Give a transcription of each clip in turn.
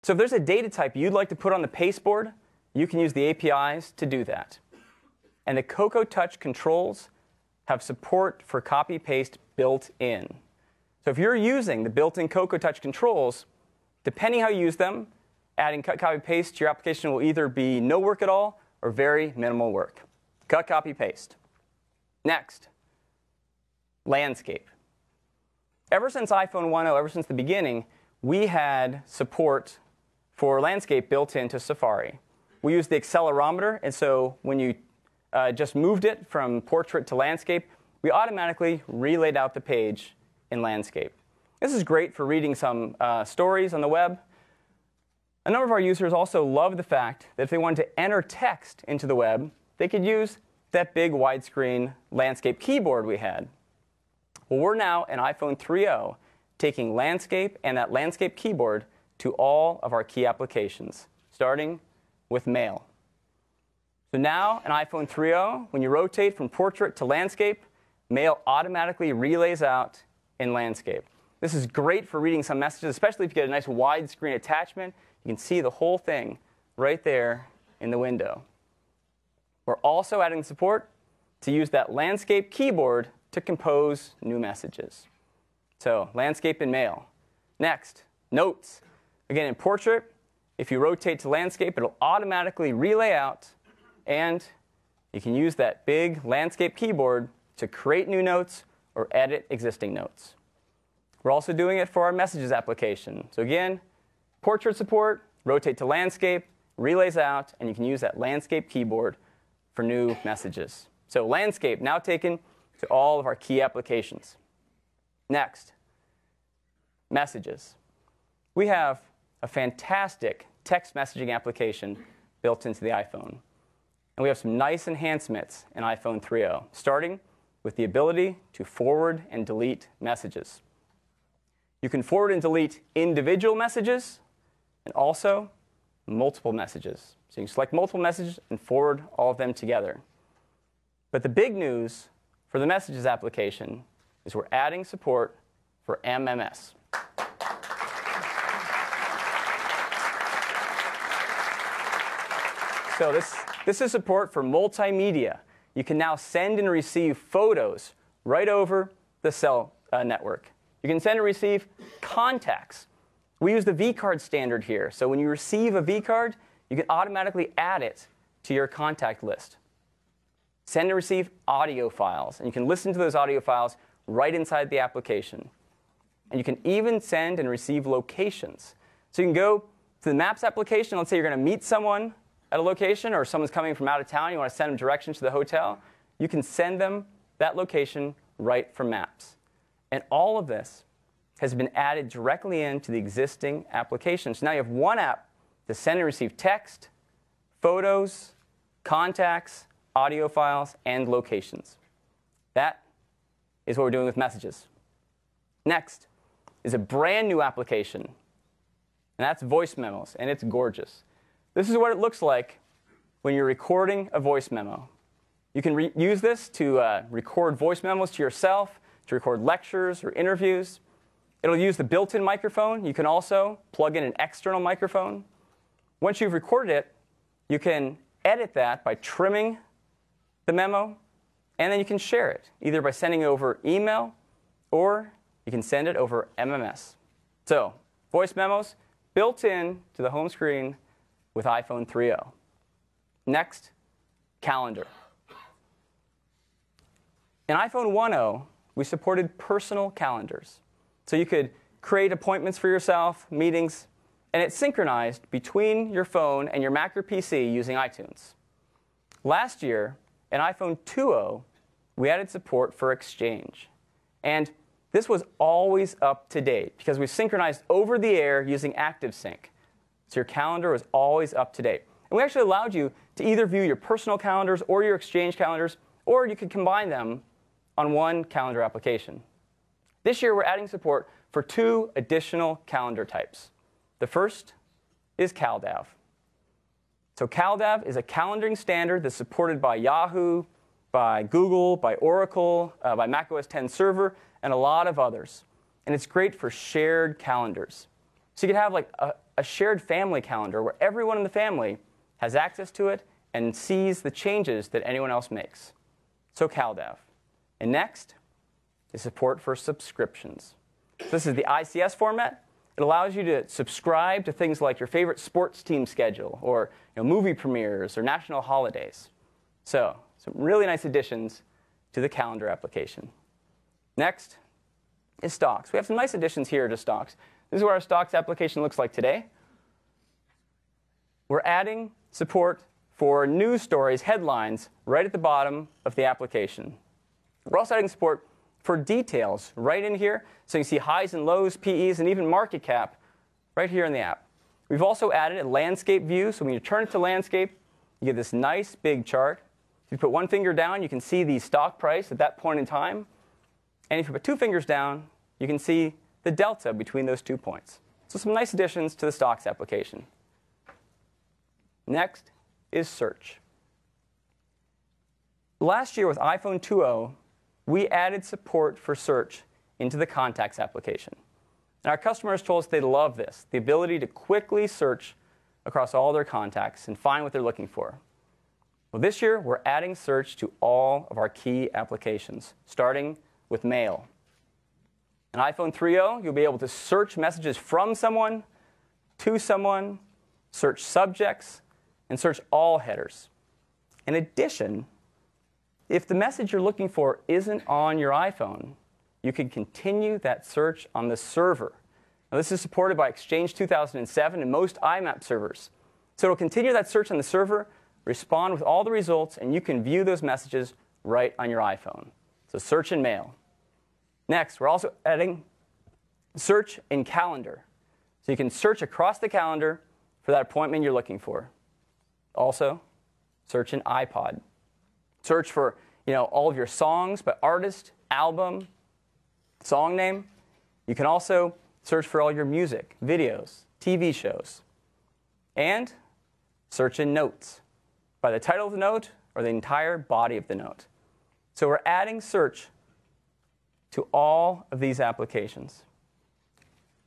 So if there's a data type you'd like to put on the pasteboard, you can use the APIs to do that. And the Cocoa Touch controls have support for copy-paste built in. So if you're using the built-in Cocoa Touch controls, depending how you use them, adding cut, copy, paste to your application will either be no work at all or very minimal work. Cut, copy, paste. Next, landscape. Ever since iPhone 1.0, ever since the beginning, we had support for landscape built into Safari. We used the accelerometer, and so when you just moved it from portrait to landscape, we automatically relayed out the page in landscape. This is great for reading some stories on the web. A number of our users also love the fact that if they wanted to enter text into the web, they could use that big widescreen landscape keyboard we had. Well, we're now in iPhone 3.0 taking landscape and that landscape keyboard to all of our key applications, starting with Mail. So now in iPhone 3.0, when you rotate from portrait to landscape, Mail automatically relays out in landscape. This is great for reading some messages, especially if you get a nice widescreen attachment. You can see the whole thing right there in the window. We're also adding support to use that landscape keyboard to compose new messages. So landscape in Mail. Next, Notes. Again, in portrait, if you rotate to landscape, it'll automatically relay out, and you can use that big landscape keyboard to create new notes or edit existing notes. We're also doing it for our Messages application. So again, portrait support, rotate to landscape, relays out, and you can use that landscape keyboard for new messages. So landscape now taken to all of our key applications. Next, Messages. We have a fantastic text messaging application built into the iPhone. And we have some nice enhancements in iPhone 3.0, starting with the ability to forward and delete messages. You can forward and delete individual messages and also multiple messages. So you can select multiple messages and forward all of them together. But the big news for the Messages application is we're adding support for MMS. So this is support for multimedia. You can now send and receive photos right over the cell network. You can send and receive contacts. We use the vCard standard here. So when you receive a vCard, you can automatically add it to your contact list. Send and receive audio files. And you can listen to those audio files right inside the application. And you can even send and receive locations. So you can go to the Maps application. Let's say you're going to meet someone at a location, or someone's coming from out of town. You want to send them directions to the hotel. You can send them that location right from Maps. And all of this has been added directly into the existing application. So now you have one app to send and receive text, photos, contacts, audio files, and locations. That is what we're doing with Messages. Next is a brand new application, and that's voice memos, and it's gorgeous. This is what it looks like when you're recording a voice memo. You can use this to record voice memos to yourself, to record lectures or interviews. It'll use the built-in microphone. You can also plug in an external microphone. Once you've recorded it, you can edit that by trimming the memo, and then you can share it, either by sending it over email, or you can send it over MMS. So voice memos built in to the home screen with iPhone 3.0. Next, Calendar. In iPhone 1.0, we supported personal calendars. So you could create appointments for yourself, meetings, and it's synchronized between your phone and your Mac or PC using iTunes. Last year, in iPhone 2.0, we added support for Exchange. And this was always up to date because we synchronized over the air using ActiveSync. So your calendar was always up to date. And we actually allowed you to either view your personal calendars or your Exchange calendars, or you could combine them on one calendar application. This year, we're adding support for 2 additional calendar types. The first is CalDAV. So CalDAV is a calendaring standard that's supported by Yahoo, by Google, by Oracle, by macOS 10 Server, and a lot of others. And it's great for shared calendars. So you could have like a shared family calendar where everyone in the family has access to it and sees the changes that anyone else makes. So CalDAV. And next is support for subscriptions. So this is the ICS format. It allows you to subscribe to things like your favorite sports team schedule or movie premieres or national holidays. So some really nice additions to the calendar application. Next is stocks. We have some nice additions here to stocks. This is what our stocks application looks like today. We're adding support for news stories, headlines, right at the bottom of the application. We're also adding support for details right in here, so you can see highs and lows, PEs, and even market cap right here in the app. We've also added a landscape view, so when you turn it to landscape, you get this nice big chart. If you put one finger down, you can see the stock price at that point in time. And if you put two fingers down, you can see the delta between those 2 points. So some nice additions to the stocks application. Next is search. Last year with iPhone 2.0, we added support for search into the contacts application. And our customers told us they love this, the ability to quickly search across all their contacts and find what they're looking for. Well, this year, we're adding search to all of our key applications, starting with mail. In iPhone 3.0, you'll be able to search messages from someone, to someone, search subjects, and search all headers. In addition, if the message you're looking for isn't on your iPhone, you can continue that search on the server. Now, this is supported by Exchange 2007 and most IMAP servers. So it'll continue that search on the server, respond with all the results, and you can view those messages right on your iPhone. So search in mail. Next, we're also adding search in calendar. So you can search across the calendar for that appointment you're looking for. Also, search in iPod. Search for all of your songs by artist, album, song name. You can also search for all your music, videos, TV shows. And search in notes by the title of the note or the entire body of the note. So we're adding search to all of these applications.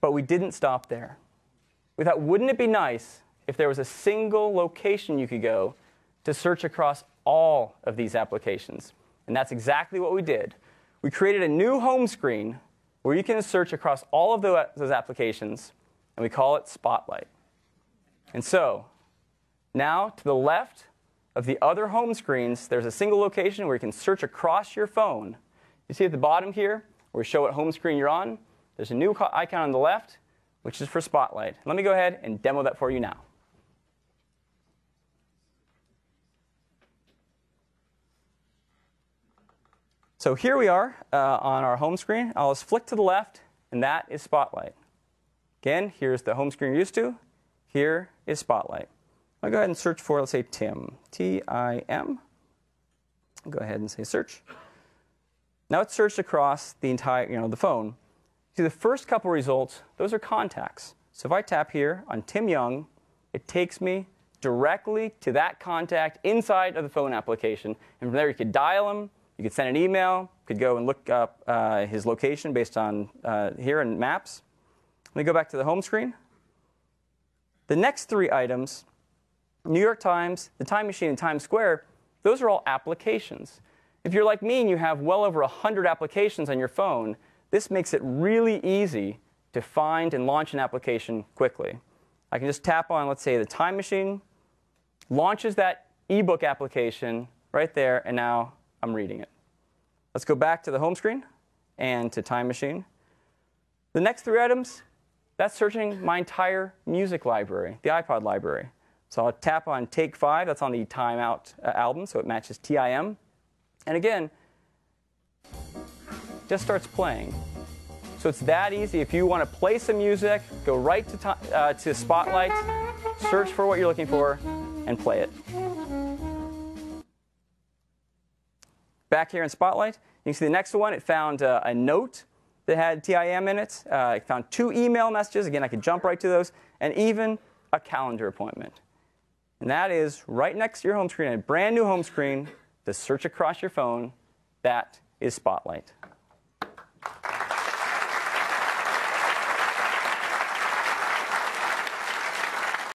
But we didn't stop there. We thought, wouldn't it be nice if there was a single location you could go to search across all of these applications? And that's exactly what we did. We created a new home screen where you can search across all of those applications, and we call it Spotlight. And so now to the left of the other home screens, there's a single location where you can search across your phone. You see at the bottom here, where we show what home screen you're on, there's a new icon on the left, which is for Spotlight. Let me go ahead and demo that for you now. So here we are on our home screen. I'll just flick to the left, and that is Spotlight. Again, here's the home screen you're used to. Here is Spotlight. I'll go ahead and search for, let's say, Tim. T-I-M. Go ahead and say search. Now it's searched across the entire, the phone. See, the first couple results, those are contacts. So if I tap here on Tim Young, it takes me directly to that contact inside of the phone application. And from there, you could dial him. You could send an email. You could go and look up his location based on here in Maps. Let me go back to the home screen. The next three items, New York Times, the Time Machine, and Times Square, those are all applications. If you're like me and you have well over 100 applications on your phone, this makes it really easy to find and launch an application quickly. I can just tap on, let's say, the Time Machine, launches that ebook application right there, and now I'm reading it. Let's go back to the home screen and to Time Machine. The next three items, that's searching my entire music library, the iPod library. So I'll tap on Take 5. That's on the Time Out album, so it matches TIM. And again, just starts playing. So it's that easy. If you want to play some music, go right to Spotlight, search for what you're looking for, and play it. Back here in Spotlight, you can see the next one. It found a note that had TIM in it. It found 2 email messages. Again, I could jump right to those. And even a calendar appointment. And that is right next to your home screen, a brand new home screen to search across your phone. That is Spotlight.